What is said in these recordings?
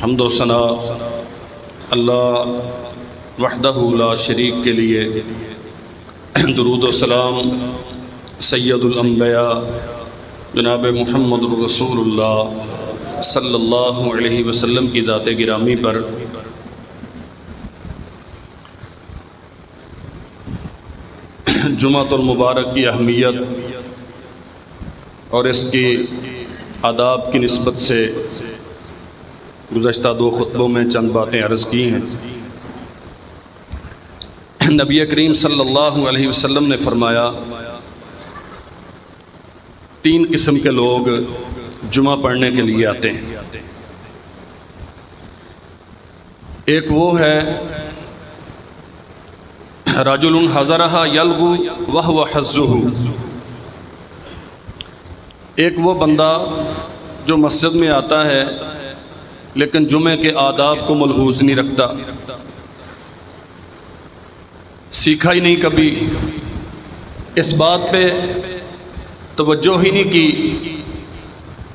حمد و ثنا اللہ وحدہ لا شریک کے لیے، درود و سلام سید الانبیاء جناب محمد رسول اللہ صلی اللہ علیہ وسلم کی ذات گرامی پر۔ جمعۃ المبارک کی اہمیت اور اس کی آداب کی نسبت سے گزشتہ 2 خطبوں میں چند باتیں عرض کی ہیں۔ نبی کریم صلی اللہ علیہ وسلم نے فرمایا 3 قسم کے لوگ جمعہ پڑھنے کے لیے آتے ہیں۔ ایک وہ ہے رجل حضرہ یلغو وہو حظہ، ایک وہ بندہ جو مسجد میں آتا ہے لیکن جمعے کے آداب کو ملحوظ نہیں رکھتا، سیکھا ہی نہیں کبھی، اس بات پہ توجہ ہی نہیں کی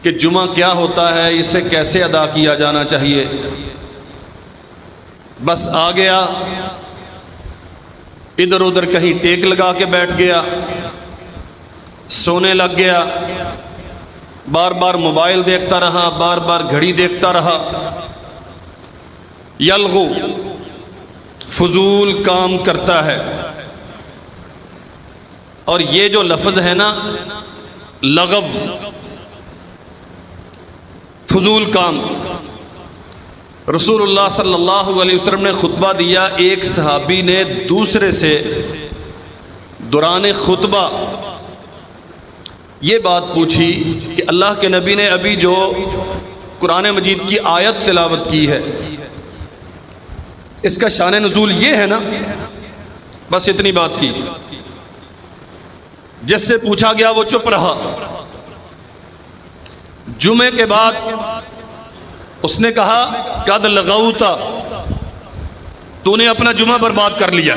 کہ جمعہ کیا ہوتا ہے، اسے کیسے ادا کیا جانا چاہیے، بس آ گیا ادھر ادھر کہیں ٹیک لگا کے بیٹھ گیا، سونے لگ گیا، بار بار موبائل دیکھتا رہا، بار بار گھڑی دیکھتا رہا۔ یلغو فضول کام کرتا ہے، اور یہ جو لفظ ہے نا لغو، فضول کام، رسول اللہ صلی اللہ علیہ وسلم نے خطبہ دیا، ایک صحابی نے دوسرے سے دوران خطبہ یہ بات پوچھی کہ اللہ کے نبی نے ابھی جو قرآن مجید کی آیت تلاوت کی ہے اس کا شان نزول یہ ہے نا، بس اتنی بات کی۔ جس سے پوچھا گیا وہ چپ رہا۔ جمعے کے بعد اس نے کہا قد لغوتا، تو نے اپنا جمعہ برباد کر لیا۔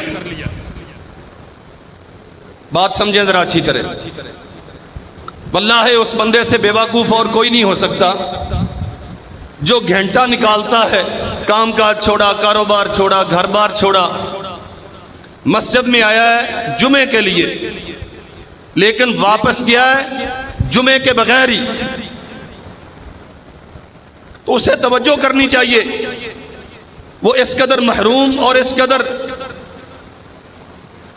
بات سمجھیں ذرا اچھی طرح، واللہ اس بندے سے بیوقوف اور کوئی نہیں ہو سکتا جو گھنٹہ نکالتا ہے، کام کاج چھوڑا، کاروبار چھوڑا، گھر بار چھوڑا، مسجد میں آیا ہے جمعے کے لیے لیکن واپس گیا ہے جمعے کے بغیر ہی، تو اسے توجہ کرنی چاہیے۔ وہ اس قدر محروم اور اس قدر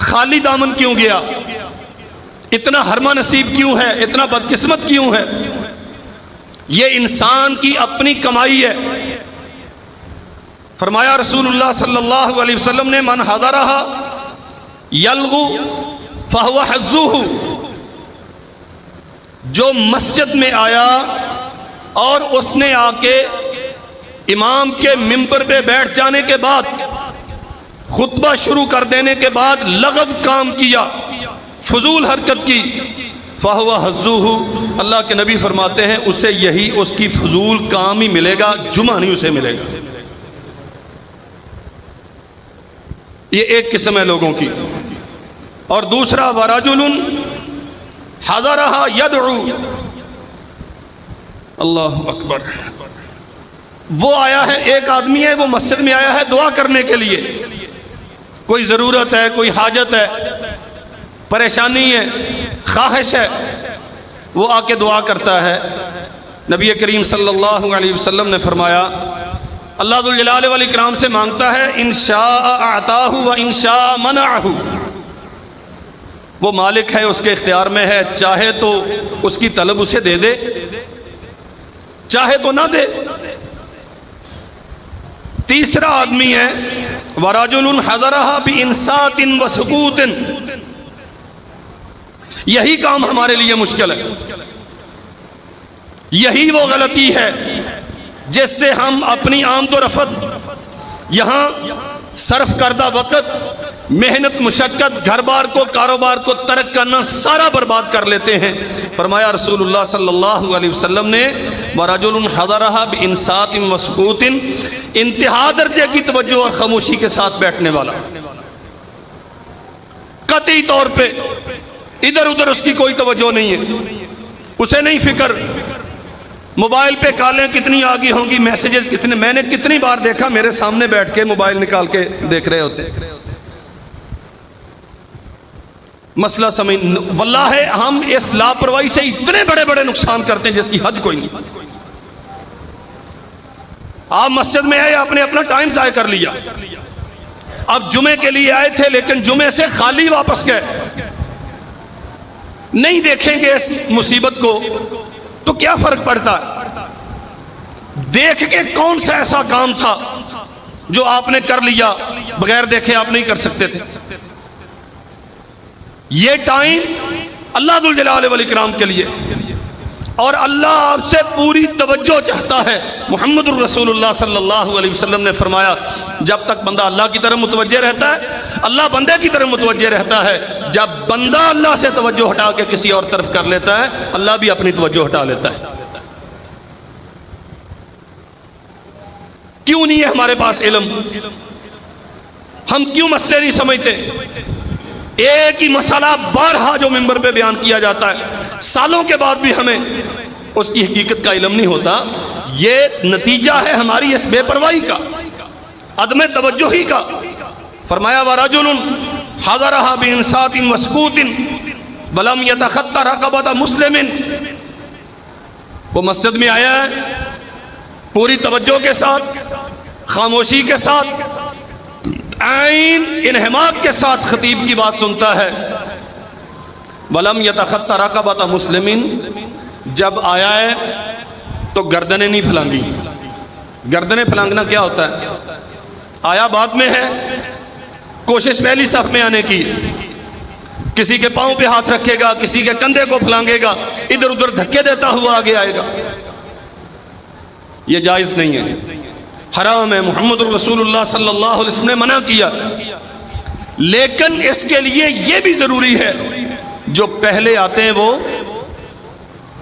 خالی دامن کیوں گیا، اتنا حرمہ نصیب کیوں ہے، اتنا بدقسمت کیوں ہے؟ یہ انسان کی اپنی کمائی ہے۔ فرمایا رسول اللہ صلی اللہ علیہ وسلم نے من حضرہ یلغو فہو حظہ، جو مسجد میں آیا اور اس نے آ کے امام کے ممبر پہ بیٹھ جانے کے بعد خطبہ شروع کر دینے کے بعد لغو کام کیا، فضول حرکت کی، فَهُوَ حَظُّهُ، اللہ کے نبی فرماتے ہیں اسے یہی اس کی فضول کام ہی ملے گا، جمعہ نہیں اسے ملے گا۔ یہ ایک قسم ہے لوگوں کی۔ اور دوسرا وَرَجُلٌ حَضَرَهَا يَدْعُو، اللہ اکبر، وہ آیا ہے، ایک آدمی ہے وہ مسجد میں آیا ہے دعا کرنے کے لیے، کوئی ضرورت ہے، کوئی حاجت ہے، پریشانی ہے، خواہش ہے، وہ آ کے دعا کرتا ہے۔ نبی کریم صلی اللہ علیہ وسلم نے فرمایا اللہ ذوالجلال والاکرام سے مانگتا ہے ان شاء اعطاہ و ان شاء منعہ، وہ مالک ہے، اس کے اختیار میں ہے، چاہے تو اس کی طلب اسے دے دے، چاہے تو نہ دے۔ تیسرا آدمی ہے وَرَجُلٌ حَضَرَهَا بِإِنصَاتٍ وَسُكُوتٍ، یہی کام ہمارے لیے مشکل ہے، یہی وہ غلطی ہے جس سے ہم اپنی آمد و رفت، یہاں صرف کردہ وقت، محنت مشقت، گھر بار کو، کاروبار کو ترک کرنا سارا برباد کر لیتے ہیں۔ فرمایا رسول اللہ صلی اللہ علیہ وسلم نے وَرَجُلٌ حَضَرَهَا بِإِنصَاتٍ وَسُكُوتٍ، انتہا درجے کی توجہ اور خاموشی کے ساتھ بیٹھنے والا، قطعی طور پہ ادھر ادھر اس کی کوئی توجہ نہیں ہے، اسے نہیں فکر موبائل پہ کالیں کتنی آ گئی ہوں گی، میسیجز کتنے، میں نے کتنی بار دیکھا میرے سامنے بیٹھ کے موبائل نکال کے دیکھ رہے ہوتے. مسئلہ سمجھ، واللہ ہم اس لاپرواہی سے اتنے بڑے بڑے نقصان کرتے ہیں جس کی حد کوئی نہیں. آپ مسجد میں آئے، آپ نے اپنا ٹائم ضائع کر لیا. اب جمعے کے لیے آئے تھے لیکن جمعے سے خالی واپس گئے. نہیں دیکھیں گے اس مصیبت کو تو کیا فرق پڑتا ہے؟ دیکھ کے کون سا ایسا کام تھا جو آپ نے کر لیا، بغیر دیکھے آپ نہیں کر سکتے تھے. یہ ٹائم اللہ ذوالجلال والاکرام کے لیے، اور اللہ آپ سے پوری توجہ چاہتا ہے. محمد الرسول اللہ صلی اللہ علیہ وسلم نے فرمایا جب تک بندہ اللہ کی طرف متوجہ رہتا ہے اللہ بندے کی طرف متوجہ رہتا ہے. جب بندہ اللہ سے توجہ ہٹا کے کسی اور طرف کر لیتا ہے اللہ بھی اپنی توجہ ہٹا لیتا ہے. کیوں نہیں ہے ہمارے پاس علم؟ ہم کیوں مسئلے نہیں سمجھتے؟ ایک ہی مسئلہ بارہا جو منبر پہ بیان کیا جاتا ہے، سالوں کے بعد بھی ہمیں اس کی حقیقت کا علم نہیں ہوتا. یہ نتیجہ ہے ہماری اس بے پرواہی کا، عدم توجہی کا. فرمایا وَرَجُلٌ حَضَرَهَا بِإِنصَاتٍ وَسُكُوتٍ وَلَمْ يَتَخَطَّ رَقَبَةَ مُسْلِمٍ. وہ مسجد میں آیا ہے پوری توجہ کے ساتھ، خاموشی کے ساتھ، عین انہماک کے ساتھ خطیب کی بات سنتا ہے. وَلَمْ يَتَخَطَّ رَقَبَةَ مُسْلِمٍ. جب آیا ہے تو گردنیں نہیں پھلانگی. گردنیں پھلانگنا کیا ہوتا ہے؟ آیا بعد میں ہے، کوشش پہلی صف میں آنے کی، کسی کے پاؤں پہ ہاتھ رکھے گا، کسی کے کندھے کو پھلانگے گا، ادھر ادھر دھکے دیتا ہوا آگے آئے گا. یہ جائز نہیں ہے، حرام ہے. محمد الرسول اللہ صلی اللہ علیہ وسلم نے منع کیا. لیکن اس کے لیے یہ بھی ضروری ہے جو پہلے آتے ہیں وہ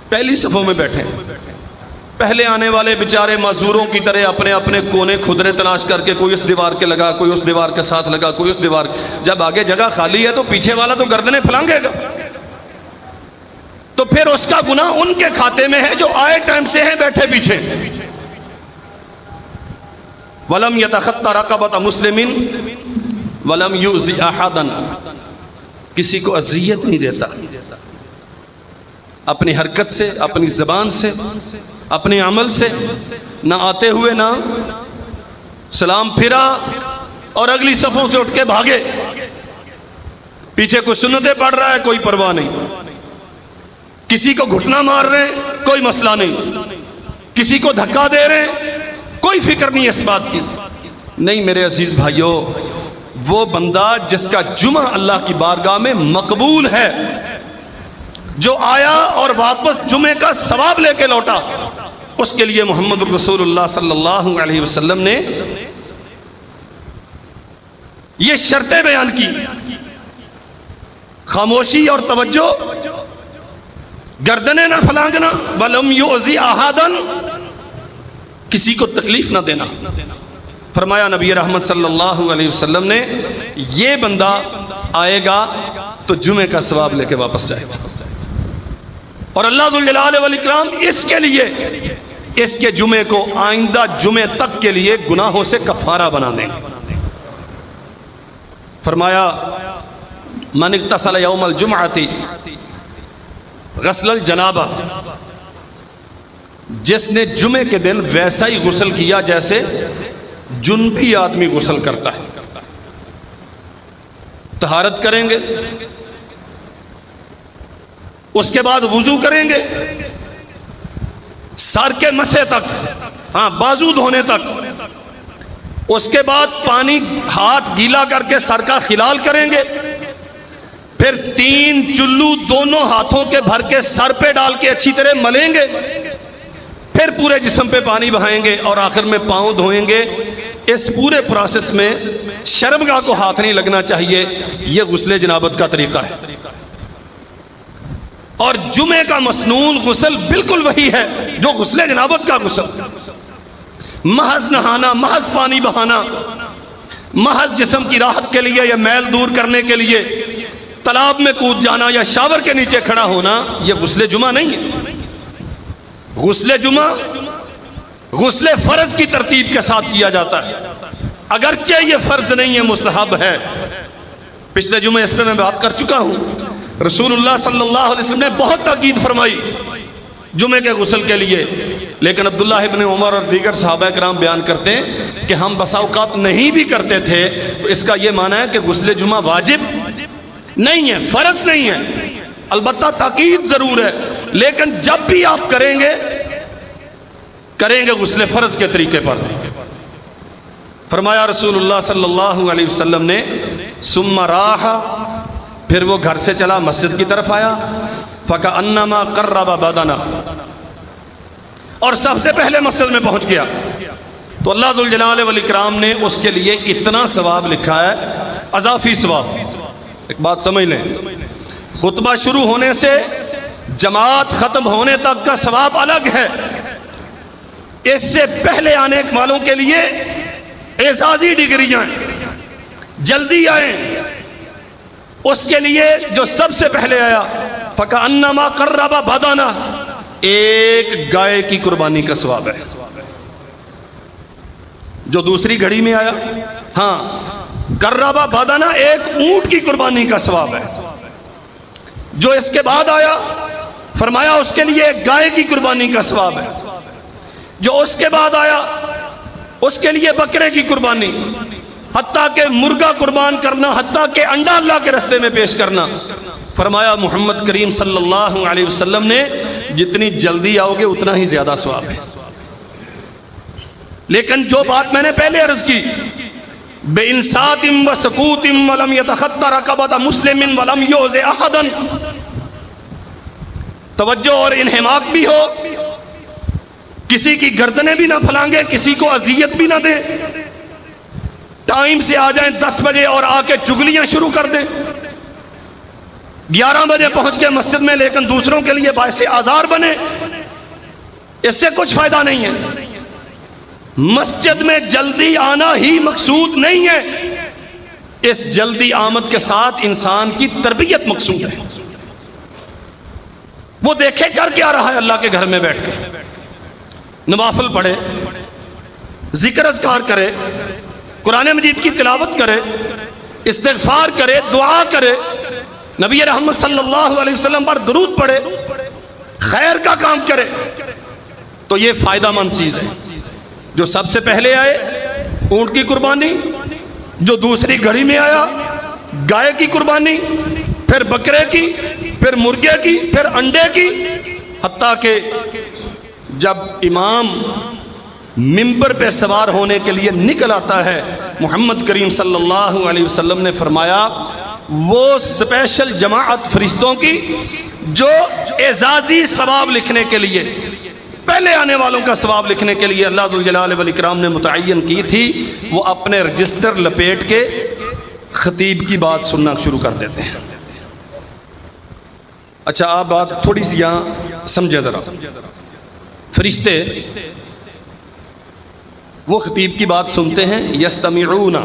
پہلی صفوں میں بیٹھیں. پہلے آنے والے بیچارے مزدوروں کی طرح اپنے اپنے کونے کھدرے تلاش کر کے، کوئی اس دیوار کے لگا، کوئی اس دیوار کے ساتھ لگا، کوئی اس دیوار. جب آگے جگہ خالی ہے تو پیچھے والا تو گردنیں پھلانگے گا. تو پھر اس کا گناہ ان کے کھاتے میں ہے جو آئے ٹائم سے ہیں بیٹھے پیچھے. وَلَمْ يَتَخَطَّ رَقَبَةَ مُسْلِمٍ وَلَمْ يُؤْذِ أَحَدًا. کسی کو اذیت نہیں دیتا، اپنی حرکت سے، اپنی زبان سے، اپنے عمل سے. نہ آتے ہوئے نہ سلام پھرا اور اگلی صفوں سے اٹھ کے بھاگے. پیچھے کوئی سنتیں پڑھ رہا ہے کوئی پرواہ نہیں، کسی کو گھٹنا مار رہے ہیں کوئی مسئلہ نہیں، کسی کو دھکا دے رہے ہیں کوئی فکر نہیں اس بات کی. نہیں میرے عزیز بھائیوں، وہ بندہ جس کا جمعہ اللہ کی بارگاہ میں مقبول ہے، جو آیا اور واپس جمعے کا ثواب لے کے لوٹا، اس کے لیے محمد الرسول اللہ صلی اللہ علیہ وسلم نے یہ شرطیں بیان کی. خاموشی اور توجہ، گردنیں نہ پھلانگنا، وَلَمْ يُؤْذِ أَحَدًا، کسی کو تکلیف نہ دینا. فرمایا نبی رحمت صلی اللہ علیہ وسلم نے یہ بندہ آئے گا تو جمعے کا ثواب لے کے واپس جائے گا. اور اللہ ذوالجلال والاکرام اس کے لیے اس کے جمعے کو آئندہ جمعے تک کے لیے گناہوں سے کفارہ بنا دیں. فرمایا من اغتسل یوم الجمعۃ غسل الجنابہ، جس نے جمعے کے دن ویسا ہی غسل کیا جیسے جنبی آدمی غسل کرتا ہے. طہارت کریں گے، اس کے بعد وضو کریں گے، سر کے مسے تک، ہاں بازو دھونے تک، اس کے بعد پانی ہاتھ گیلا کر کے سر کا خلال کریں گے، پھر 3 چلو دونوں ہاتھوں کے بھر کے سر پہ ڈال کے اچھی طرح ملیں گے، پھر پورے جسم پہ پانی بہائیں گے اور آخر میں پاؤں دھوئیں گے. اس پورے پروسیس میں شرمگاہ کو ہاتھ نہیں لگنا چاہیے. یہ غسل جنابت کا طریقہ ہے. اور جمعے کا مسنون غسل بالکل وہی ہے جو غسل جنابت کا غسل. محض نہانا، محض پانی بہانا، محض جسم کی راحت کے لیے یا میل دور کرنے کے لیے تالاب میں کود جانا یا شاور کے نیچے کھڑا ہونا، یہ غسل جمعہ نہیں ہے. غسل جمعہ غسل فرض کی ترتیب کے ساتھ کیا جاتا ہے، اگرچہ یہ فرض نہیں ہے، مستحب ہے۔ پچھلے جمعے اس پہ میں بات کر چکا ہوں، رسول اللہ صلی اللہ علیہ وسلم نے بہت تاکید فرمائی جمعے کے غسل کے لیے، لیکن عبداللہ ابن عمر اور دیگر صحابہ کرام بیان کرتے ہیں کہ ہم بسا اوقات نہیں بھی کرتے تھے، تو اس کا یہ معنی ہے کہ غسل جمعہ واجب نہیں ہے، فرض نہیں ہے، البتہ تاکید ضرور ہے، لیکن جب بھی آپ کریں گے غسل فرض کے طریقے پر۔ فرمایا رسول اللہ صلی اللہ علیہ وسلم نے ثم راح، پھر وہ گھر سے چلا مسجد کی طرف آیا، فکأنما قرب بدنہ، اور سب سے پہلے مسجد میں پہنچ گیا تو اللہ ذوالجلال والاکرام نے اس کے لیے اتنا ثواب لکھا ہے، اضافی ثواب۔ ایک بات سمجھ لیں، خطبہ شروع ہونے سے جماعت ختم ہونے تک کا ثواب الگ ہے، اس سے پہلے آنے والوں کے لیے اعزازی ڈگریاں ہیں، جلدی آئیں اس کے لیے جو سب سے پہلے آیا فَكَأَنَّمَا قَرَّبَ بَدَنَا، ایک گائے کی قربانی کا ثواب ہے۔ جو دوسری گھڑی میں آیا، ہاں قَرَّبَ بَدَنَا، ایک اونٹ کی قربانی کا ثواب ہے۔ جو اس کے بعد آیا فرمایا اس کے لیے ایک گائے کی قربانی کا ثواب ہے۔ جو اس کے بعد آیا اس کے لیے بکرے کی قربانی، حتیٰ کہ مرغا قربان کرنا، حتیٰ کہ انڈا اللہ کے رستے میں پیش کرنا۔ فرمایا محمد کریم صلی اللہ علیہ وسلم نے جتنی جلدی آؤ گے اتنا ہی زیادہ ثواب ہے۔ لیکن جو بات میں نے پہلے عرض کی، بِإِنْصَاتٍ وَسُكُوتٍ وَلَمْ يَتَخَطَّ رَقَبَةَ مُسْلِمٍ وَلَمْ يُؤْذِ أَحَدًا، توجہ اور انہماک بھی ہو، کسی کی گردنیں بھی نہ پھلانگے، کسی کو اذیت بھی نہ دیں، ٹائم سے آ جائیں 10 بجے اور آ کے چگلیاں شروع کر دیں، 11 بجے پہنچ کے مسجد میں لیکن دوسروں کے لیے باعث آزار بنے، اس سے کچھ فائدہ نہیں ہے۔ مسجد میں جلدی آنا ہی مقصود نہیں ہے، اس جلدی آمد کے ساتھ انسان کی تربیت مقصود ہے۔ وہ دیکھے کر کیا رہا ہے اللہ کے گھر میں بیٹھ کے، نوافل پڑھے، ذکر اذکار کرے، قرآن مجید کی تلاوت کرے، استغفار کرے، دعا کرے، نبی رحمت صلی اللہ علیہ وسلم پر درود پڑھے، خیر کا کام کرے، تو یہ فائدہ مند چیز ہے۔ جو سب سے پہلے آئے اونٹ کی قربانی، جو دوسری گھڑی میں آیا گائے کی قربانی، پھر بکرے کی، پھر مرغے کی، پھر انڈے کی، حتیٰ کہ جب امام منبر پہ سوار ہونے کے لیے نکل آتا ہے، محمد کریم صلی اللہ علیہ وسلم نے فرمایا وہ اسپیشل جماعت فرشتوں کی جو اعزازی ثواب لکھنے کے لیے، پہلے آنے والوں کا ثواب لکھنے کے لیے اللہ ذوالجلال والاکرام نے متعین کی تھی، وہ اپنے رجسٹر لپیٹ کے خطیب کی بات سننا شروع کر دیتے ہیں۔ اچھا آپ بات تھوڑی سی یہاں سمجھے ذرا، فرشتے وہ خطیب کی بات سنتے ہیں، یستمعون،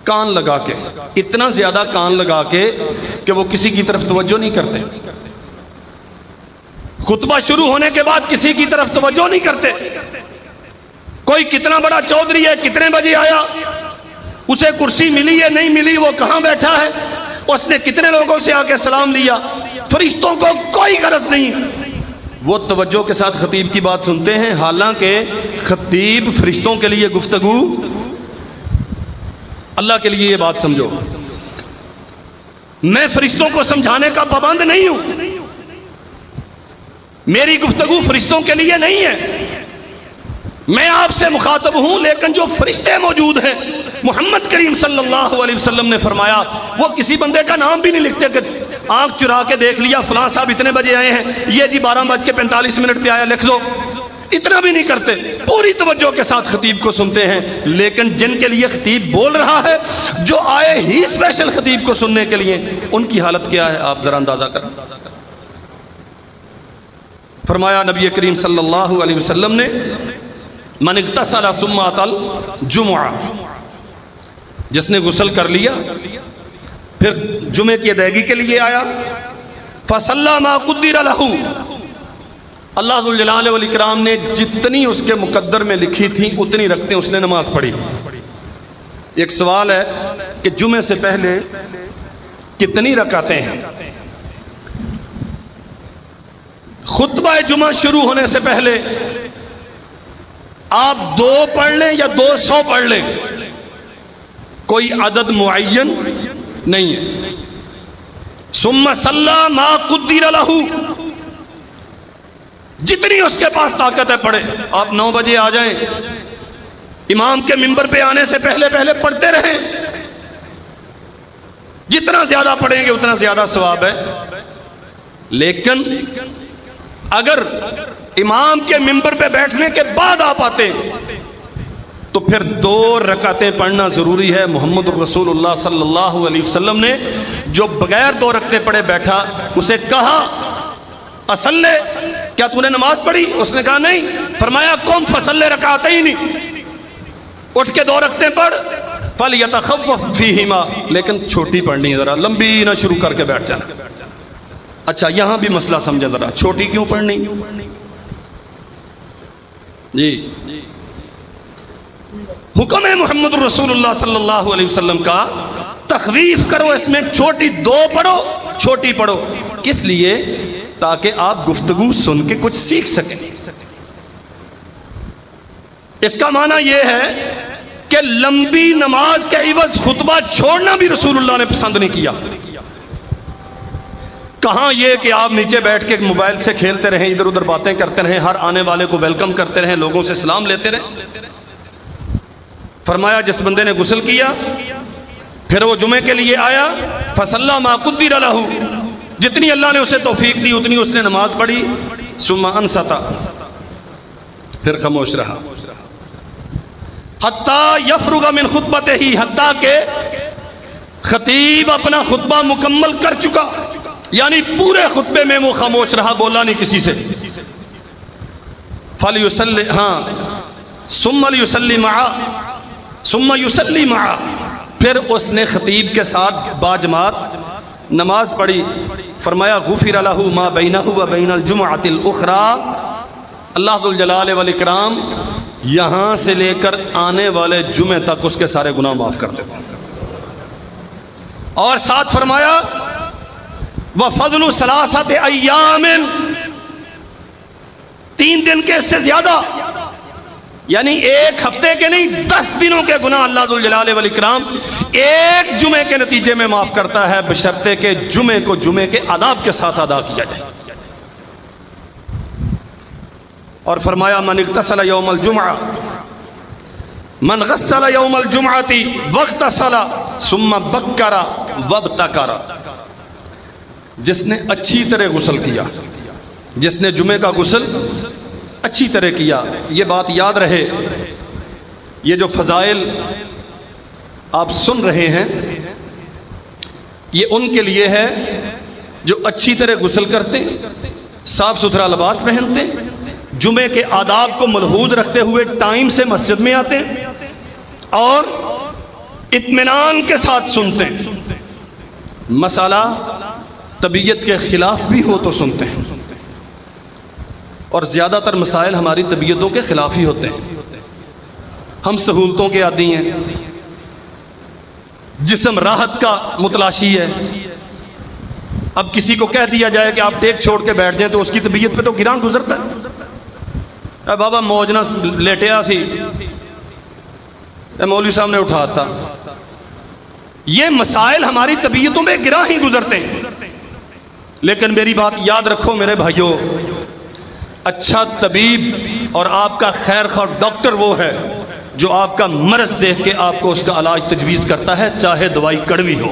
کان لگا کے، اتنا زیادہ کان لگا کے کہ وہ کسی کی طرف توجہ نہیں کرتے، خطبہ شروع ہونے کے بعد کسی کی طرف توجہ نہیں کرتے، کوئی کتنا بڑا چودھری ہے، کتنے بجے آیا، اسے کرسی ملی ہے نہیں ملی، وہ کہاں بیٹھا ہے، اس نے کتنے لوگوں سے آ کے سلام لیا، فرشتوں کو کوئی غرض نہیں، وہ توجہ کے ساتھ خطیب کی بات سنتے ہیں، حالانکہ خطیب فرشتوں کے لیے گفتگو، اللہ کے لیے یہ بات سمجھو، میں فرشتوں کو سمجھانے کا پابند نہیں ہوں، میری گفتگو فرشتوں کے لیے نہیں ہے، میں آپ سے مخاطب ہوں، لیکن جو فرشتے موجود ہیں، محمد کریم صلی اللہ علیہ وسلم نے فرمایا وہ کسی بندے کا نام بھی نہیں لکھتے کہ آنکھ چرا کے دیکھ لیا فلاں صاحب اتنے بجے آئے ہیں، یہ جی 12:45 پہ آیا لکھ دو، اتنا بھی نہیں کرتے، پوری توجہ کے ساتھ خطیب کو سنتے ہیں۔ لیکن جن کے لیے خطیب بول رہا ہے، جو آئے ہی اسپیشل خطیب کو سننے کے لیے، ان کی حالت کیا ہے آپ ذرا اندازہ کریں۔ فرمایا نبی کریم صلی اللہ علیہ وسلم نے من اغتسل ثم اتى الجمعہ، جس نے غسل کر لیا پھر جمعے کی ادائیگی کے لیے آیا، فصلی ما قدر له، اللہ ذوالجلال والاکرام نے جتنی اس کے مقدر میں لکھی تھی اتنی رکھتے اس نے نماز پڑھی۔ ایک سوال ہے کہ جمعے سے پہلے کتنی رکعتیں ہیں؟ خطبہ جمعہ شروع ہونے سے پہلے آپ 2 پڑھ لیں یا 200 پڑھ لیں، کوئی عدد معین نہیں ہے۔ ثم صلی ما قدر لہ، جتنی اس کے پاس طاقت ہے پڑھے۔ آپ 9 بجے آ جائیں، امام کے منبر پہ آنے سے پہلے پڑھتے رہیں، جتنا زیادہ پڑھیں گے اتنا زیادہ ثواب ہے۔ لیکن اگر امام کے منبر پہ بیٹھنے کے بعد آپ آتے تو پھر 2 رکعتیں پڑھنا ضروری ہے۔ محمد رسول اللہ صلی اللہ علیہ وسلم نے جو بغیر 2 رکعتیں پڑھے بیٹھا، اسے کہا اصلے، کیا تو نے نماز پڑھی؟ اس نے کہا نہیں۔ فرمایا قم فصلی رکعتین، اٹھ کے 2 رکعتیں پڑھ، فلیتخفف فیہما، لیکن چھوٹی پڑھنی ہے، ذرا لمبی نہ شروع کر کے بیٹھ جانا۔ اچھا یہاں بھی مسئلہ سمجھے ذرا، چھوٹی کیوں پڑھنی؟ جی حکم ہے محمد رسول اللہ صلی اللہ علیہ وسلم کا، تخفیف کرو، اس میں چھوٹی 2 پڑھو، چھوٹی پڑھو۔ کس لیے؟ تاکہ آپ گفتگو سن کے کچھ سیکھ سکیں۔ اس کا معنی یہ ہے کہ لمبی نماز کے عوض خطبہ چھوڑنا بھی رسول اللہ نے پسند نہیں کیا۔ کہاں یہ کہ آپ نیچے بیٹھ کے موبائل سے کھیلتے رہیں، ادھر ادھر باتیں کرتے رہیں، ہر آنے والے کو ویلکم کرتے رہیں، لوگوں سے سلام لیتے رہیں۔ فرمایا جس بندے نے غسل کیا پھر وہ جمعے کے لیے آیا، فصلی ما قدر لہ، جتنی اللہ نے اسے توفیق دی اتنی اس نے نماز پڑھی، ثم انصت، پھر خاموش رہا، حتی یفرغ من خطبتہ، حتیٰ کہ خطیب اپنا خطبہ مکمل کر چکا، یعنی پورے خطبے میں وہ خاموش رہا، بولا نہیں کسی سے۔ فلیصلی، ثم لیصلی معا، ثم یصلی معا، پھر اس نے خطیب کے ساتھ باجماعت نماز پڑھی۔ فرمایا غفر لہ ما بینہ و بین الجمعۃ الاخری، اللہ ذوالجلال والاکرام یہاں سے لے کر آنے والے جمعے تک اس کے سارے گناہ معاف کر دیتے ہیں۔ اور ساتھ فرمایا وَفَضْلُ ثَلَاثَةِ أَيَّامٍ، 3 دن کے اس سے زیادہ، یعنی 1 ہفتے کے نہیں 10 دنوں کے گناہ اللہ ذوالجلال والاکرام ایک جمعے کے نتیجے میں معاف کرتا ہے، بشرطے کہ جمعے کو جمعے کے آداب کے ساتھ ادا کیا جائے۔ اور فرمایا من اغتسل یوم الجمعہ، من غسل یوم الجمعۃ واغتسل ثم بکر وابتکر، جس نے اچھی طرح غسل کیا، جس نے جمعے کا غسل اچھی طرح کیا۔ یہ بات یاد رہے، یہ جو فضائل آپ سن رہے ہیں یہ ان کے لیے ہے جو اچھی طرح غسل کرتے، صاف ستھرا لباس پہنتے، جمعے کے آداب کو ملحوظ رکھتے ہوئے ٹائم سے مسجد میں آتے اور اطمینان کے ساتھ سنتے ہیں۔ مسئلہ طبیعت کے خلاف بھی ہو تو سنتے ہیں، اور زیادہ تر مسائل ہماری طبیعتوں کے خلاف ہی ہوتے ہیں۔ ہم سہولتوں کے عادی ہیں، جسم راحت کا متلاشی ہے۔ اب کسی کو کہہ دیا جائے کہ آپ ٹیک چھوڑ کے بیٹھ جائیں تو اس کی طبیعت پہ تو گراں گزرتا ہے، اے بابا موج نہ لیٹیا سی، اے مولوی صاحب نے اٹھاتا۔ یہ مسائل ہماری طبیعتوں میں گراں ہی گزرتے ہیں۔ لیکن میری بات یاد رکھو میرے بھائیوں، اچھا طبیب اور آپ کا خیر خواہ ڈاکٹر وہ ہے جو آپ کا مرض دیکھ کے آپ کو اس کا علاج تجویز کرتا ہے، چاہے دوائی کڑوی ہو۔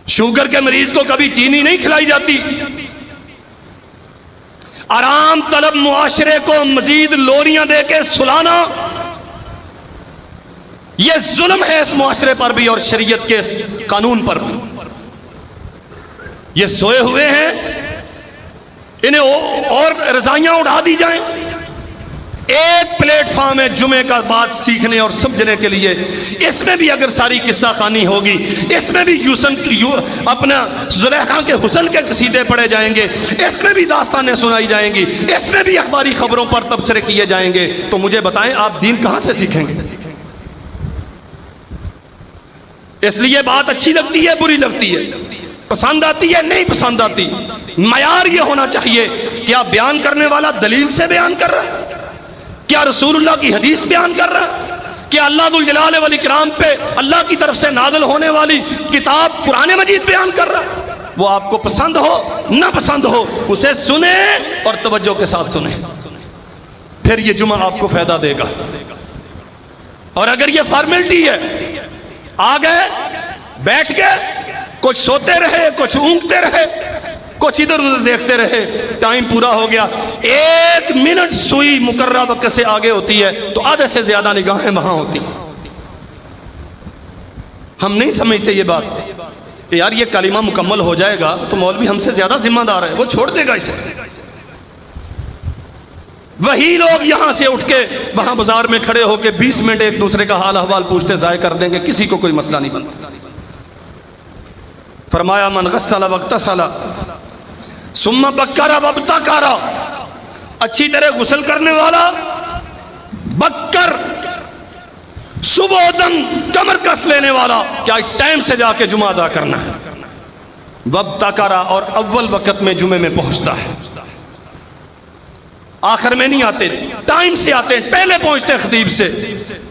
شوگر کے مریض کو کبھی چینی نہیں کھلائی جاتی۔ آرام طلب معاشرے کو مزید لوریاں دے کے سلانا، یہ ظلم ہے اس معاشرے پر بھی اور شریعت کے قانون پر بھی۔ یہ سوئے ہوئے ہیں، انہیں اور رضائیاں اڑا دی جائیں، ایک پلیٹ فارم ہے جمعے کا بات سیکھنے اور سمجھنے کے لیے. اس میں بھی اگر ساری قصہ خوانی ہوگی، اس میں بھی اپنا زلیخا کے حسن کے قصیدے پڑھے جائیں گے، اس میں بھی داستانیں سنائی جائیں گی، اس میں بھی اخباری خبروں پر تبصرے کیے جائیں گے، تو مجھے بتائیں آپ دین کہاں سے سیکھیں گے؟ اس لیے بات اچھی لگتی ہے، بری لگتی ہے، پسند آتی ہے، نہیں پسند آتی، معیار یہ ہونا چاہیے کیا بیان کرنے والا دلیل سے بیان کر رہا ہے، کیا رسول اللہ کی حدیث بیان کر رہا ہے، کیا اللہ ذو الجلال والاکرام پہ اللہ کی طرف سے نازل ہونے والی کتاب قرآن مجید بیان کر رہا ہے. وہ آپ کو پسند ہو نہ پسند ہو اسے سنیں اور توجہ کے ساتھ سنیں، پھر یہ جمعہ آپ کو فائدہ دے گا. اور اگر یہ فارمیلٹی ہے، آ گئے بیٹھ گئے، کچھ سوتے رہے، کچھ اونگتے رہے، کچھ ادھر ادھر دیکھتے رہے، ٹائم پورا ہو گیا، 1 منٹ سوئی مقررہ وقت سے آگے ہوتی ہے تو آدھے سے زیادہ نگاہیں وہاں ہوتی. ہم نہیں سمجھتے یہ بات کہ یار یہ کلمہ مکمل ہو جائے گا تو مولوی ہم سے زیادہ ذمہ دار ہے، وہ چھوڑ دے گا اسے. وہی لوگ یہاں سے اٹھ کے وہاں بازار میں کھڑے ہو کے 20 منٹ ایک دوسرے کا حال احوال پوچھتے ضائع کر دیں گے، کسی کو کوئی مسئلہ نہیں بنتا. فرمایا من غسل واغتسل ثم بکر وابتکر، اچھی طرح غسل کرنے والا، بکر صبح دم کمر کس لینے والا، کیا ٹائم سے جا کے جمعہ ادا کرنا ہے، وابتکر اور اول وقت میں جمعے میں پہنچتا ہے، آخر میں نہیں آتے، ٹائم سے آتے ہیں، پہلے پہنچتے ہیں خطیب سے.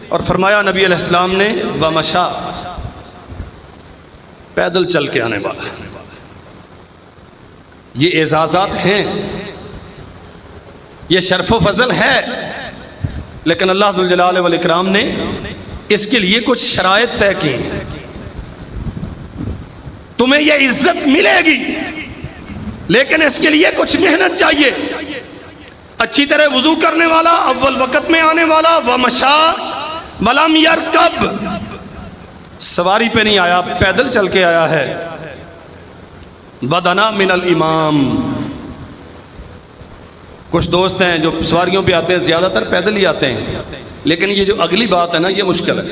اور فرمایا نبی علیہ السلام نے ومشا، پیدل چل کے آنے والا. یہ اعزازات ہیں، یہ شرف و فضل ہے، لیکن اللہ ذو الجلال والاکرام نے اس کے لیے کچھ شرائط طے کی. تمہیں یہ عزت ملے گی لیکن اس کے لیے کچھ محنت چاہیے. اچھی طرح وضو کرنے والا، اول وقت میں آنے والا، ومشا ولم یرکب، سواری پہ نہیں آیا، پیدل چل کے آیا ہے. بدنا من الامام، کچھ دوست ہیں جو سواریوں پہ آتے ہیں، زیادہ تر پیدل ہی آتے ہیں، لیکن یہ جو اگلی بات ہے نا یہ مشکل ہے.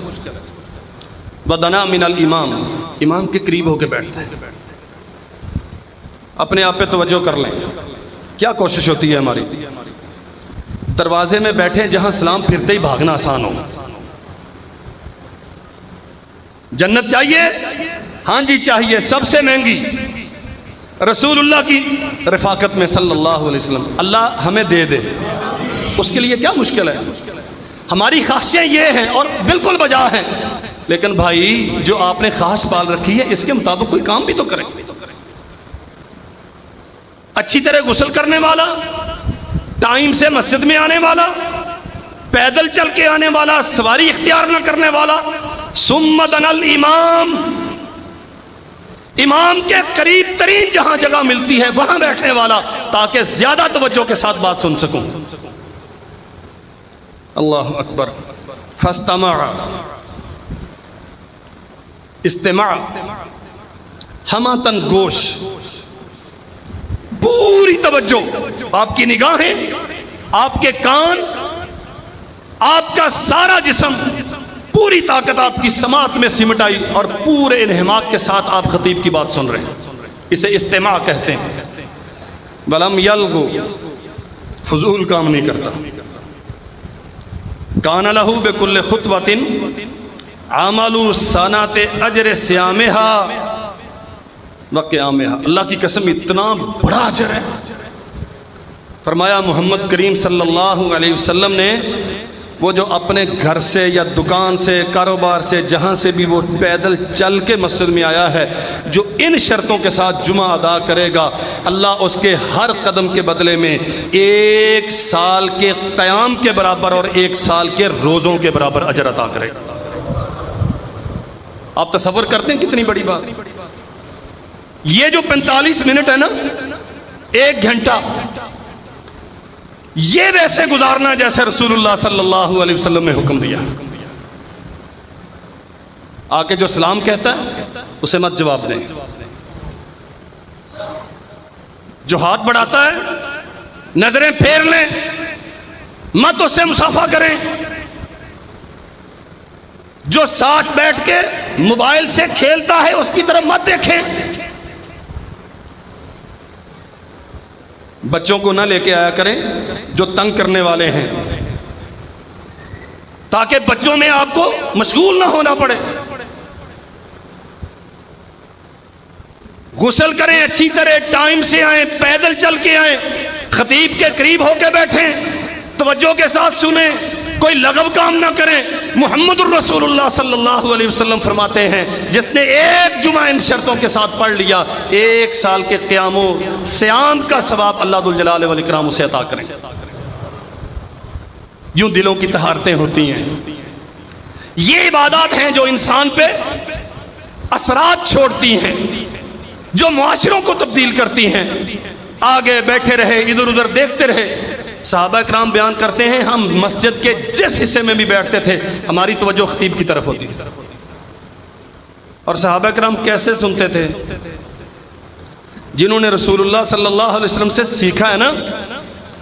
بدنا من الامام، امام کے قریب ہو کے بیٹھتا ہے. اپنے آپ پہ توجہ کر لیں، کیا کوشش ہوتی ہے ہماری، دروازے میں بیٹھیں جہاں سلام پھرتے ہی بھاگنا آسان ہو. جنت چاہیے؟ ہاں جی چاہیے، سب سے مہنگی رسول اللہ کی رفاقت میں صلی اللہ علیہ وسلم. اللہ ہمیں دے دے، اس کے لیے کیا مشکل ہے. ہماری خواہشیں یہ ہیں اور بالکل بجا ہیں، لیکن بھائی جو آپ نے خواہش پال رکھی ہے اس کے مطابق کوئی کام بھی تو کریں. اچھی طرح غسل کرنے والا، ٹائم سے مسجد میں آنے والا، پیدل چل کے آنے والا، سواری اختیار نہ کرنے والا، ثم دنا الامام، امام کے قریب ترین جہاں جگہ ملتی ہے وہاں بیٹھنے والا، تاکہ زیادہ توجہ کے ساتھ بات سن سکوں. اللہ اکبر. فاستمع، استماع، ہماتن گوش، پوری توجہ، آپ کی نگاہیں، آپ کے کان، آپ کا سارا جسم، پوری طاقت آپ کی سماعت میں سمٹ آئی اور پورے انہماک کے ساتھ آپ خطیب کی بات سن رہے ہیں. اسے استماع کہتے ہیں. ولم یلغو، فضول کام نہیں کرتا. کان لہ بکل خطوۃ عمل سنۃ اجر صیامها وقیامها. اللہ کی قسم اتنا بڑا اجر ہے. فرمایا محمد کریم صلی اللہ علیہ وسلم نے وہ جو اپنے گھر سے یا دکان سے، کاروبار سے، جہاں سے بھی وہ پیدل چل کے مسجد میں آیا ہے، جو ان شرطوں کے ساتھ جمعہ ادا کرے گا، اللہ اس کے ہر قدم کے بدلے میں 1 سال کے قیام کے برابر اور 1 سال کے روزوں کے برابر اجر عطا کرے گا. آپ تصور کرتے ہیں کتنی بڑی بات. یہ جو 45 منٹ ہے نا، 1 گھنٹہ، یہ ویسے گزارنا جیسے رسول اللہ صلی اللہ علیہ وسلم نے حکم دیا. آکے جو سلام کہتا ہے اسے مت جواب دیں، جو ہاتھ بڑھاتا ہے نظریں پھیر لیں، مت اس سے مصافحہ کریں. جو ساتھ بیٹھ کے موبائل سے کھیلتا ہے اس کی طرف مت دیکھیں. بچوں کو نہ لے کے آیا کریں جو تنگ کرنے والے ہیں، تاکہ بچوں میں آپ کو مشغول نہ ہونا پڑے. غسل کریں اچھی طرح، ٹائم سے آئیں، پیدل چل کے آئیں، خطیب کے قریب ہو کے بیٹھیں، توجہ کے ساتھ سنیں، کوئی لغو کام نہ کریں. محمد الرسول اللہ صلی اللہ علیہ وسلم فرماتے ہیں جس نے ایک جمعہ ان شرطوں کے ساتھ پڑھ لیا 1 سال کے قیام و صیام کا ثواب اللہ ذوالجلال والاکرام اسے عطا کریں. یوں دلوں کی طہارتیں ہوتی ہیں. یہ عبادات ہیں جو انسان پہ اثرات چھوڑتی ہیں، جو معاشروں کو تبدیل کرتی ہیں. آگے بیٹھے رہے، ادھر ادھر دیکھتے رہے. صحابہ کرام بیان کرتے ہیں ہم مسجد کے جس حصے میں بھی بیٹھتے تھے ہماری توجہ خطیب کی طرف ہوتی تھی. اور صحابہ کرام کیسے سنتے تھے؟ جنہوں نے رسول اللہ صلی اللہ علیہ وسلم سے سیکھا ہے نا،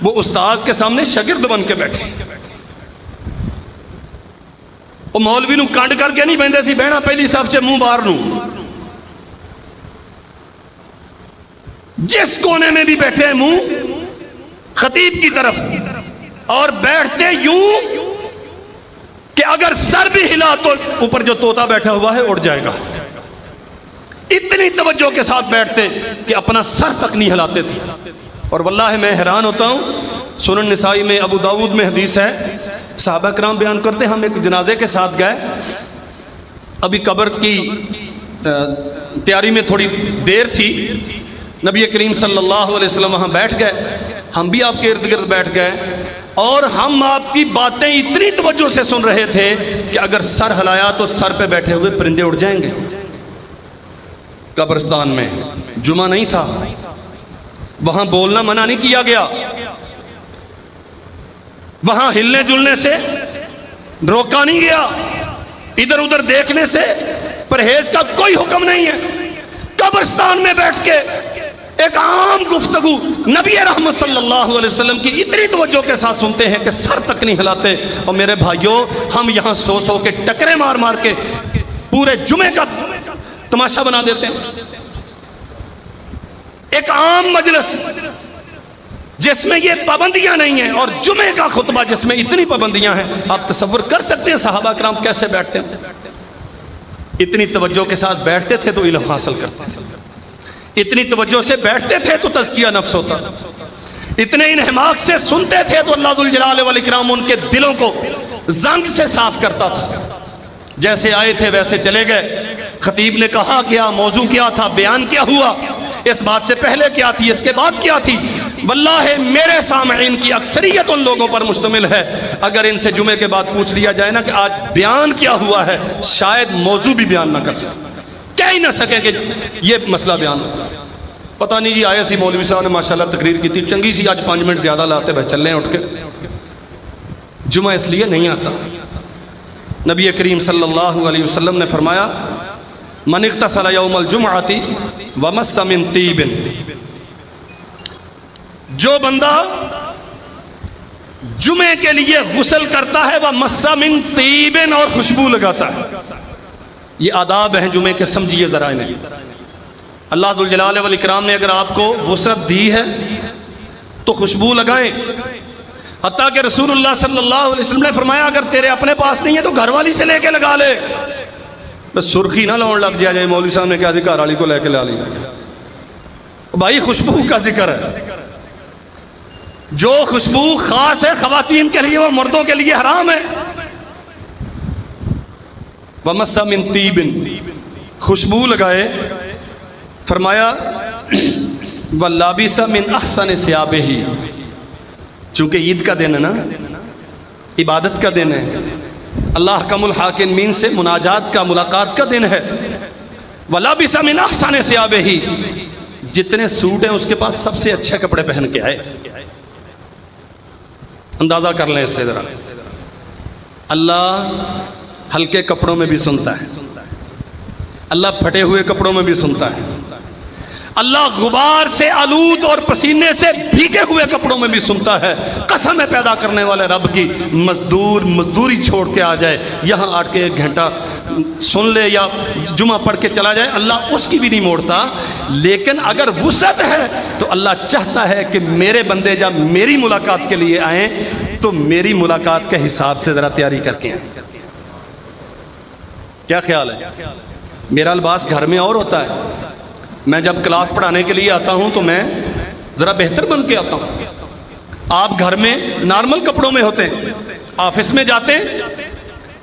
وہ استاد کے سامنے شاگرد بن کے بیٹھے. وہ مولوی نو کنڈ کر کے نہیں بہندے سی بہنا پہلی صف سے منہ باہر نو. جس کونے میں بھی بیٹھے ہیں منہ خطیب کی طرف، اور بیٹھتے یوں کہ اگر سر بھی ہلا تو اوپر جو طوطا بیٹھا ہوا ہے اڑ جائے گا. اتنی توجہ کے ساتھ بیٹھتے کہ اپنا سر تک نہیں ہلاتے تھے. اور واللہ میں حیران ہوتا ہوں، سنن نسائی میں، ابو داؤد میں حدیث ہے، صحابہ کرام بیان کرتے ہم ایک جنازے کے ساتھ گئے. ابھی قبر کی تیاری میں تھوڑی دیر تھی. نبی کریم صلی اللہ علیہ وسلم وہاں بیٹھ گئے، ہم بھی آپ کے ارد گرد بیٹھ گئے، اور ہم آپ کی باتیں اتنی توجہ سے سن رہے تھے کہ اگر سر ہلایا تو سر پہ بیٹھے ہوئے پرندے اڑ جائیں گے. قبرستان میں جمعہ نہیں تھا، وہاں بولنا منع نہیں کیا گیا، وہاں ہلنے جلنے سے روکا نہیں گیا، ادھر ادھر دیکھنے سے پرہیز کا کوئی حکم نہیں ہے. قبرستان میں بیٹھ کے ایک عام گفتگو نبی رحمت صلی اللہ علیہ وسلم کی اتنی توجہ کے ساتھ سنتے ہیں کہ سر تک نہیں ہلاتے. اور میرے بھائیوں، ہم یہاں سو سو کے ٹکرے مار مار کے پورے جمعے کا تماشا بنا دیتے ہیں. ایک عام مجلس جس میں یہ پابندیاں نہیں ہیں، اور جمعے کا خطبہ جس میں اتنی پابندیاں ہیں. آپ تصور کر سکتے ہیں صحابہ کرام کیسے بیٹھتے ہیں؟ اتنی توجہ کے ساتھ بیٹھتے تھے تو علم حاصل کرتے تھے، اتنی توجہ سے بیٹھتے تھے تو تزکیہ نفس ہوتا، اتنے انہماک سے سنتے تھے تو اللہ ذوالجلال والاکرام ان کے دلوں کو زنگ سے صاف کرتا تھا. جیسے آئے تھے ویسے چلے گئے. خطیب نے کہا کیا، موضوع کیا تھا، بیان کیا ہوا، اس بات سے پہلے کیا تھی، اس کے بعد کیا تھی. واللہ میرے سامعین کی اکثریت ان لوگوں پر مشتمل ہے، اگر ان سے جمعے کے بعد پوچھ لیا جائے نا کہ آج بیان کیا ہوا ہے، شاید موضوع بھی بیان نہ کر سکے، کہہ ہی نہ سکے کہ یہ مسئلہ بیان ہو. پتہ نہیں جی آئے سی مولوی صاحب نے ماشاءاللہ تقریر کی تھی چنگی سی، آج 5 منٹ زیادہ لاتے بھائی چل رہے ہیں اٹھ کے. جمعہ اس لیے نہیں آتا. نبی کریم صلی اللہ علیہ وسلم نے فرمایا من اغتسل یوم الجمعۃ ومس من طیب، جو بندہ جمعے کے لیے غسل کرتا ہے ومس من طیب، اور خوشبو لگاتا ہے. یہ آداب ہیں جمعے کے، سمجھیے ذرا انہیں. اللہ ذوالجلال والاکرام نے اگر آپ کو وسعت دی ہے تو خوشبو لگائیں. حتیٰ کہ رسول اللہ صلی اللہ علیہ وسلم نے فرمایا اگر تیرے اپنے پاس نہیں ہے تو گھر والی سے لے کے لگا لے. بس سرخی نہ لاؤں لگ جائے مولوی صاحب نے کہا گھر والی کو لے کے لا لی. بھائی خوشبو کا ذکر ہے، جو خوشبو خاص ہے خواتین کے لیے وہ مردوں کے لیے حرام ہے. ومس من طیب، خوشبو لگائے. فرمایا وَلَابِسَ مِنْ أَحْسَنِ ثِيَابِهِ، چونکہ عید کا دن ہے نا، عبادت کا دن ہے، اللہ حکم الحاکمین سے مناجات کا، ملاقات کا دن ہے. وَلَابِسَ مِنْ أَحْسَنِ ثِيَابِهِ، جتنے سوٹ ہیں اس کے پاس سب سے اچھے کپڑے پہن کے آئے. اندازہ کر لیں اس سے ذرا. اللہ ہلکے کپڑوں میں بھی سنتا ہے، اللہ پھٹے ہوئے کپڑوں میں بھی سنتا ہے. اللہ غبار سے آلود اور پسینے سے بھیگے ہوئے کپڑوں میں بھی سنتا ہے. قسم ہے پیدا کرنے والے رب کی, مزدوری چھوڑ کے آ جائے, یہاں آٹ کے 1 گھنٹہ سن لے یا جمعہ پڑھ کے چلا جائے, اللہ اس کی بھی نہیں موڑتا. لیکن اگر وسعت ہے تو اللہ چاہتا ہے کہ میرے بندے جب میری ملاقات کے لیے آئیں تو میری ملاقات کے حساب سے ذرا تیاری کر کے آئیں. کیا خیال ہے؟ میرا لباس گھر میں اور ہوتا ہے. میں جب کلاس پڑھانے کے لیے آتا ہوں تو میں ذرا بہتر بن کے آتا ہوں. آپ گھر میں نارمل کپڑوں میں ہوتے ہیں, آفس میں جاتے ہیں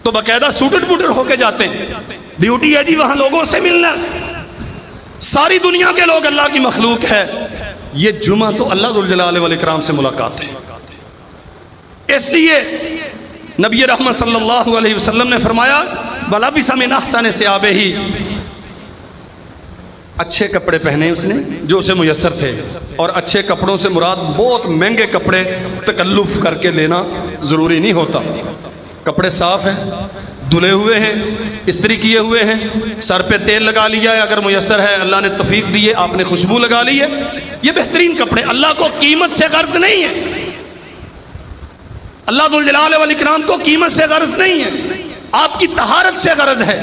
تو باقاعدہ سوٹڈ بوٹڈ ہو کے جاتے ہیں. ڈیوٹی ہے جی وہاں لوگوں سے ملنا, ساری دنیا کے لوگ اللہ کی مخلوق ہے. یہ جمعہ تو اللہ ذوالجلال والاکرام سے ملاقات ہے. اس لیے نبی رحمت صلی اللہ علیہ وسلم نے فرمایا وَلَبِسَ مِنْ أَحْسَنِ ثِيَابِهِ, اچھے کپڑے پہنے اس نے جو اسے میسر تھے. اور اچھے کپڑوں سے مراد بہت مہنگے کپڑے تکلف کر کے لینا ضروری نہیں ہوتا. کپڑے صاف ہیں, دھلے ہوئے ہیں, استری کیے ہوئے ہیں, سر پہ تیل لگا لیا ہے اگر میسر ہے, اللہ نے توفیق دی ہے, آپ نے خوشبو لگا لی ہے, یہ بہترین کپڑے. اللہ کو قیمت سے غرض نہیں ہے, اللہ ذوالجلال والاکرام کو قیمت سے غرض نہیں ہے, آپ کی طہارت سے غرض ہے.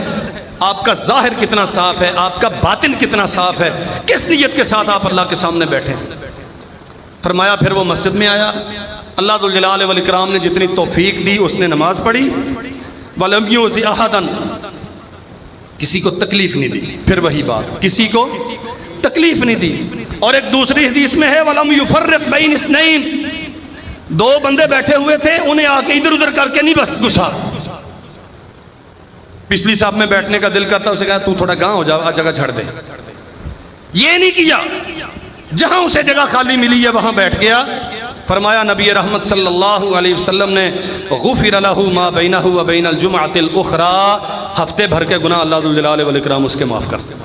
آپ کا ظاہر کتنا صاف ہے, آپ کا باطن کتنا صاف ہے, کس نیت کے ساتھ آپ اللہ کے سامنے بیٹھے. فرمایا پھر وہ مسجد میں آیا, اللہ ذوالجلال والاکرام نے جتنی توفیق دی اس نے نماز پڑھی. وَلَمْ يُؤْذِ أَحَدًا, کسی کو تکلیف نہیں دی. پھر وہی بات, کسی کو تکلیف نہیں دی. اور ایک دوسری حدیث میں ہے وَلَمْ يُفَرِّقْ بَيْنِ اثْنَيْنِ, 2 بندے بیٹھے ہوئے تھے, انہیں آ کے ادھر ادھر کر کے نہیں بس گھسا. پچھلی صاحب میں بیٹھنے کا دل کرتا, اسے کہا تو تھوڑا گاں ہو جا, جگہ چھڑ دے. یہ نہیں کیا, جہاں اسے جگہ خالی ملی ہے وہاں بیٹھ گیا. فرمایا نبی رحمت صلی اللہ علیہ وسلم نے غفر لہ ما بینہ و بین الجمعۃ الاخری, ہفتے بھر کے گناہ اللہ ذوالجلال والاکرام اس کے معاف کر دے.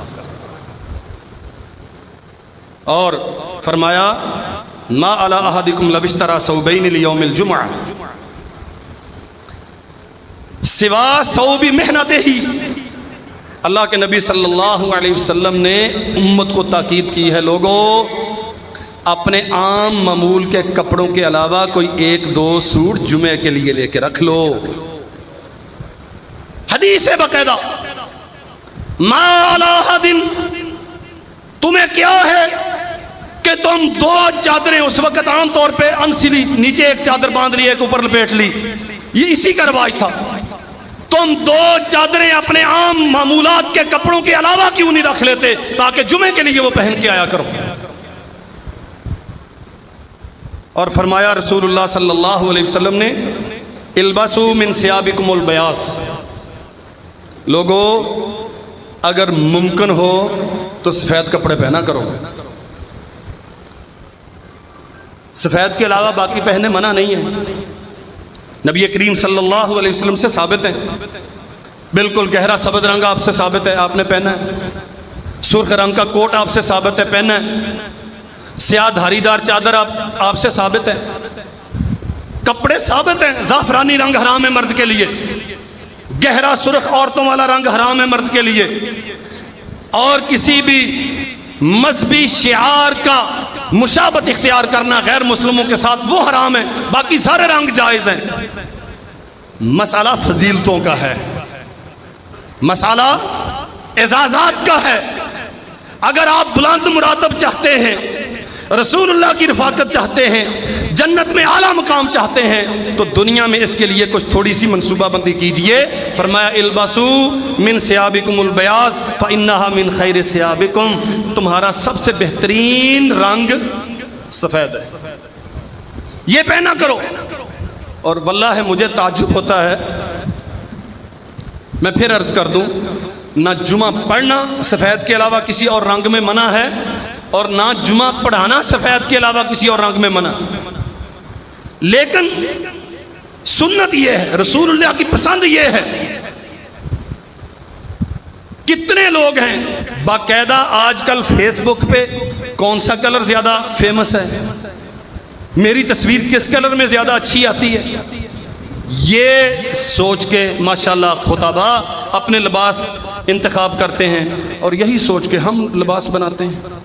اور فرمایا ما علی احدکم لو اشتری ثوبین لیوم الجمعہ سوا ثوب محنتہ ہی. اللہ کے نبی صلی اللہ علیہ وسلم نے امت کو تاکید کی ہے, لوگوں اپنے عام معمول کے کپڑوں کے علاوہ کوئی 1-2 سوٹ جمعے کے لیے لے کے رکھ لو. حدیث ہے باقاعدہ ما علی احد, تمہیں کیا ہے کہ تم 2 چادریں, اس وقت عام طور پہ انسلی نیچے ایک چادر باندھ لی, ایک اوپر لپیٹ لی, یہ اسی کا رواج تھا. تم 2 چادریں اپنے عام معمولات کے کپڑوں کے علاوہ کیوں نہیں رکھ لیتے تاکہ جمعے کے لیے وہ پہن کے آیا کرو. اور فرمایا رسول اللہ صلی اللہ علیہ وسلم نے البسوا من ثيابكم البياض, لوگوں اگر ممکن ہو تو سفید کپڑے پہنا کرو. سفید کے علاوہ باقی پہننے منع نہیں ہے. نبی کریم صلی اللہ علیہ وسلم سے ثابت ہے, بالکل گہرا سبز رنگ آپ سے ثابت ہے, آپ نے پہنا ہے. سرخ رنگ کا کوٹ آپ سے ثابت ہے, پہنا ہے. سیاہ دھاری دار چادر آپ سے ثابت ہے. کپڑے ثابت ہیں. زعفرانی رنگ حرام ہے مرد کے لیے, گہرا سرخ عورتوں والا رنگ حرام ہے مرد کے لیے, اور کسی بھی مذہبی شعار کا مشابہت اختیار کرنا غیر مسلموں کے ساتھ وہ حرام ہے, باقی سارے رنگ جائز ہیں. مسئلہ فضیلتوں کا ہے, مسئلہ اعزازات کا ہے. اگر آپ بلند مراتب چاہتے ہیں, رسول اللہ کی رفاقت چاہتے ہیں, جنت میں اعلیٰ مقام چاہتے ہیں, تو دنیا میں اس کے لیے کچھ تھوڑی سی منصوبہ بندی کیجئے. فرمایا البسوا من ثيابكم البياض فإنها من خير ثيابكم, تمہارا سب سے بہترین رنگ سفید ہے, یہ پہنا کرو. اور واللہ مجھے تعجب ہوتا ہے, میں پھر عرض کر دوں, نہ جمعہ پڑھنا سفید کے علاوہ کسی اور رنگ میں منع ہے, اور نہ جمعہ پڑھانا سفید کے علاوہ کسی اور رنگ میں منع. لیکن سنت یہ ہے, رسول اللہ کی پسند یہ ہے. کتنے لوگ ہیں باقاعدہ آج کل فیس بک پہ کون سا کلر زیادہ فیمس ہے, میری تصویر کس کلر میں زیادہ اچھی آتی ہے, یہ سوچ کے ماشاءاللہ خطبہ اپنے لباس انتخاب کرتے ہیں, اور یہی سوچ کے ہم لباس بناتے ہیں.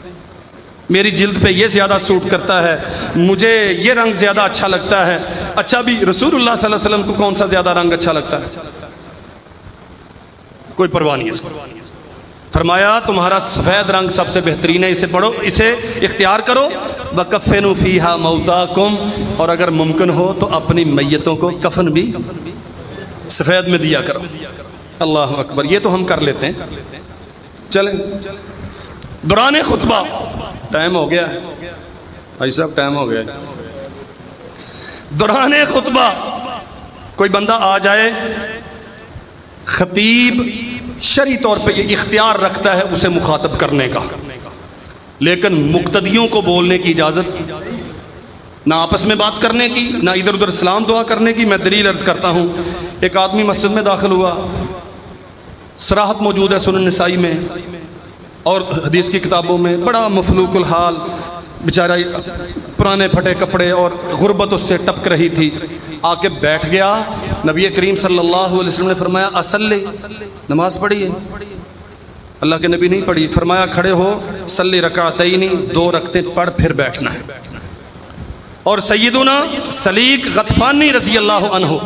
میری جلد پہ یہ زیادہ سوٹ کرتا ہے، مجھے یہ رنگ زیادہ اچھا لگتا ہے. اچھا بھی رسول اللہ صلی اللہ علیہ وسلم کو کون سا زیادہ رنگ اچھا لگتا ہے؟ کوئی پرواہ نہیں اس کو. فرمایا تمہارا سفید رنگ سب سے بہترین ہے، اسے پڑھو، اسے اختیار کرو. وَكَفِّنُوا فِيهَا مَوْتَاكُمْ، اور اگر ممکن ہو تو اپنی میتوں کو کفن بھی سفید میں دیا کرو. اللہ اکبر. یہ تو ہم کر لیتے ہیں. چلیں دوران خطبہ، ٹائم ہو گیا بھائی صاحب، ٹائم ہو گیا. دوران خطبہ کوئی بندہ آ جائے، خطیب شرعی طور پہ یہ اختیار رکھتا ہے اسے مخاطب کرنے کا، لیکن مقتدیوں کو بولنے کی اجازت، نہ آپس میں بات کرنے کی، نہ ادھر ادھر سلام دعا کرنے کی. میں دلیل عرض کرتا ہوں. ایک آدمی مسجد میں داخل ہوا، صراحت موجود ہے سنن نسائی میں اور حدیث کی کتابوں میں، بڑا مفلوق الحال بیچارہ، پرانے پھٹے کپڑے اور غربت اس سے ٹپک رہی تھی. آ کے بیٹھ گیا. نبی کریم صلی اللہ علیہ وسلم نے فرمایا اصلی، نماز پڑھی ہے؟ اللہ کے نبی نہیں پڑھی. فرمایا کھڑے ہو، صلی رکعتین، 2 رکعتیں پڑھ پھر بیٹھنا ہے. اور سیدنا سلیق غطفانی رضی اللہ عنہ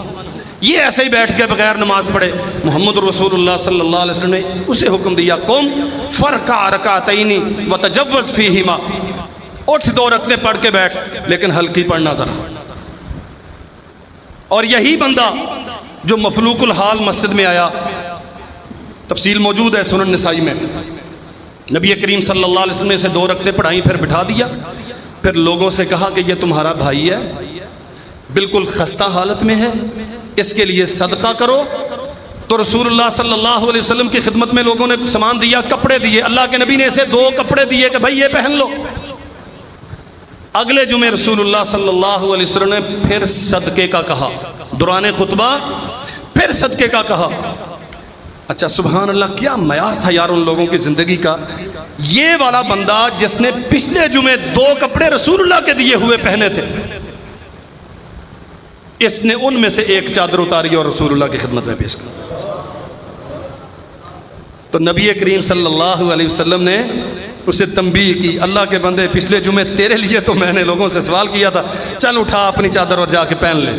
یہ ایسے ہی بیٹھ کے بغیر نماز پڑھے. محمد رسول اللہ صلی اللہ علیہ وسلم نے اسے حکم دیا قم فرکع رکعتین وتجوز فیہما، اٹھ 2 رکعتیں پڑھ کے بیٹھ، لیکن ہلکی پڑھنا ذرا. اور یہی بندہ جو مفلوق الحال مسجد میں آیا، تفصیل موجود ہے سنن نسائی میں، نبی کریم صلی اللہ علیہ وسلم نے اسے 2 رکعتیں پڑھائیں، پھر بٹھا دیا. پھر لوگوں سے کہا کہ یہ تمہارا بھائی ہے، بالکل خستہ حالت میں ہے، اس کے لیے صدقہ کرو. تو رسول اللہ صلی اللہ علیہ وسلم کی خدمت میں لوگوں نے سامان دیا، کپڑے دیے. اللہ کے نبی نے اسے 2 کپڑے دیے کہ بھائی یہ پہن لو. اگلے جمعے رسول اللہ صلی اللہ علیہ وسلم نے پھر صدقے کا کہا، دوران خطبہ پھر صدقے کا کہا. اچھا سبحان اللہ، کیا معیار تھا یار ان لوگوں کی زندگی کا. یہ والا بندہ جس نے پچھلے جمعے 2 کپڑے رسول اللہ کے دیے ہوئے پہنے تھے، اس نے ان میں سے 1 چادر اتاری اور رسول اللہ کی خدمت میں پیش کی. تو نبی کریم صلی اللہ علیہ وسلم نے اسے تنبیہ کی، اللہ کے بندے پچھلے جمعے تیرے لیے تو میں نے لوگوں سے سوال کیا تھا، چل اٹھا اپنی چادر اور جا کے پہن لے.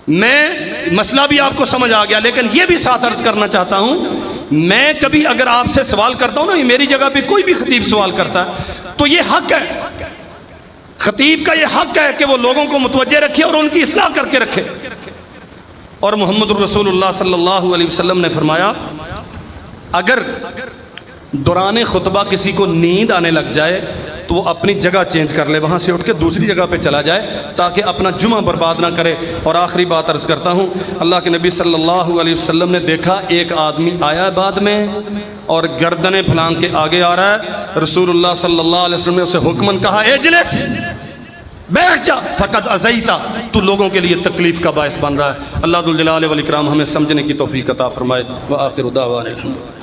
میں مسئلہ بھی آپ کو سمجھ آ گیا، لیکن یہ بھی ساتھ عرض کرنا چاہتا ہوں، میں کبھی اگر آپ سے سوال کرتا ہوں نا، میری جگہ پہ کوئی بھی خطیب سوال کرتا ہے تو یہ حق ہے، خطیب کا یہ حق ہے کہ وہ لوگوں کو متوجہ رکھے اور ان کی اصلاح کر کے رکھے. اور محمد رسول اللہ صلی اللہ علیہ وسلم نے فرمایا اگر دوران خطبہ کسی کو نیند آنے لگ جائے تو وہ اپنی جگہ چینج کر لے، وہاں سے اٹھ کے دوسری جگہ پہ چلا جائے تاکہ اپنا جمعہ برباد نہ کرے. اور آخری بات عرض کرتا ہوں، اللہ کے نبی صلی اللہ علیہ وسلم نے دیکھا ایک آدمی آیا بعد میں اور گردنیں پھلانگ کے آگے آ رہا ہے. رسول اللہ صلی اللہ علیہ وسلم نے اسے حکمن کہا اجلس، بیٹھ جا، فقد ازیتا، تو لوگوں کے لیے تکلیف کا باعث بن رہا ہے. اللہ ذوالجلال والاکرام ہمیں سمجھنے کی توفیق عطا فرمائے. وآخر دعوانا الحمدللہ.